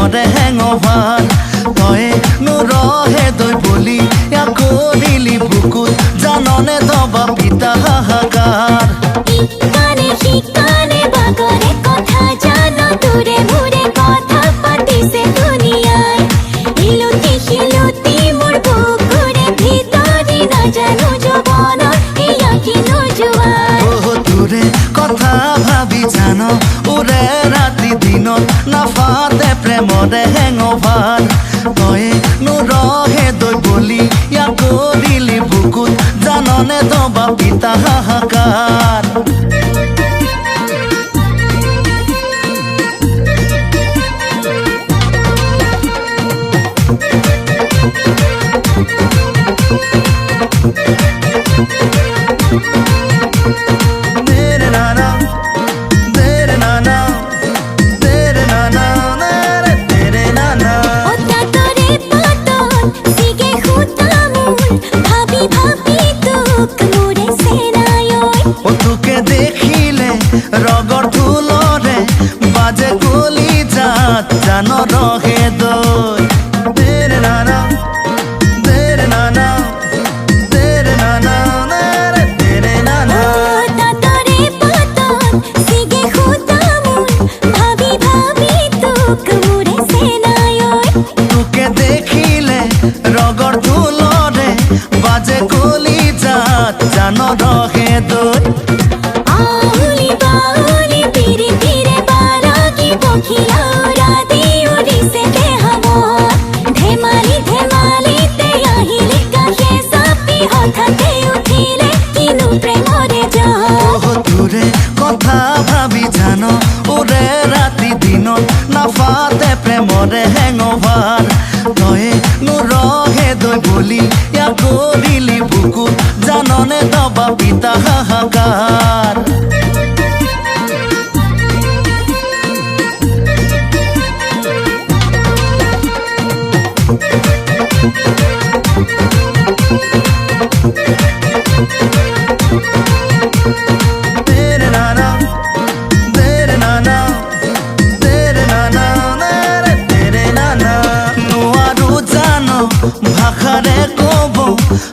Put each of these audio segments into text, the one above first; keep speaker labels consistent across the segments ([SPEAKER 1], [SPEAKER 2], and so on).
[SPEAKER 1] প্ৰেমৰে হেঙভাৰ তয়ে নুৰহে দৈ বুলি কৰিলি বুকুত জাননে দবা পিতা হাহাকাৰ
[SPEAKER 2] ইকানে শিকানে বাগৰে কথা জানো দূৰে মূৰে কথা পাতিছে দুনিয়ায় ইলুতি মোৰ বুকুৰে ভিতৰি নাজানো যৌৱনৰ এয়া কি নোযোৱাই
[SPEAKER 1] তোৰে কথা ভাবি জান উৰে ৰাতি দিনত নাফাতে প্ৰেমৰে হেঙভাৰ তয়ে নুৰহে দৈ বুলি কৰিলি বুকুত জাননে দবা পিতা হাহাকাৰ তোকে দেখিলে ৰগৰ ধুলৰে বাজে কলি যাত জান ৰহে দৈ তেৰে নানা তেৰে নানা তেৰে নানা তেৰে নানা
[SPEAKER 2] তাতৰে পাতন সিগে খুতামুন ভাবি ভাবি তোক মোৰে সেনায়ৈ
[SPEAKER 1] তোকে দেখিলে ৰগৰ ধুলৰে বাজে কলি যাত জান ৰহে দৈ
[SPEAKER 2] আউলি বাউলি পিরে পিরে বারাকি পখিলা রাতে উড়িছে দেহামত ধেমালি ধেমালিতে আহিলে কাষে চাপি হঠাতে উঠিলে কিনো প্ৰেমৰে জয়
[SPEAKER 1] তোৰে কথা ভাবি জান উৰে ৰাতি দিনত নাফাতে প্ৰেমৰে হেঙভাৰ তয়ে নুৰহে দৈ বুলি কৰিলি বুকুত জাননে দবা পিতা হাহাকাৰ ভাষাৰে কব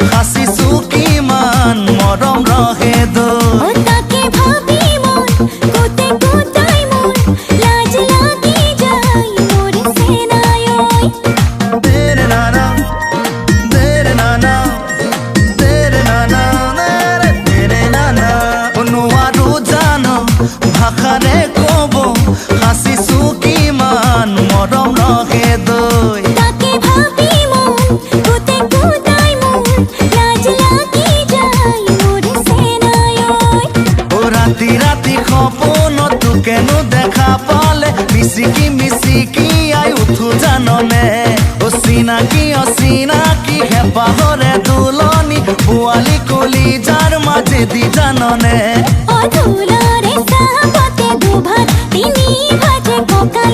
[SPEAKER 1] সাচিছো কিমান মৰম ৰহে দৈ
[SPEAKER 2] তাকে ভাবি মন গোটে গোটাই মন লাজ লাগি যায় মোৰে সেনায়ৈ
[SPEAKER 1] তেৰে নানা তেৰে নানা তেৰে নানা তেৰে নানা নোৱাৰো জান ভাষাৰে কব সাচিছো কিমান মৰম ৰহে দৈ
[SPEAKER 2] তাকে ভাবি মন গোটে গোটাই মন লাজ লাগি যায় মোৰে সেনায়ৈ
[SPEAKER 1] ৰাতি ৰাতি সপোনত তোকেনো দেখা পালে মিচিকি মিচিকি আই উঠো জাননে অচিনাকি হেঁপাহৰে দুলনি পোৱালি কলি যাৰ মাজেদি জাননে
[SPEAKER 2] অধুলৰে চাহপতে দুভাত তিনি ভাজে কঁকাল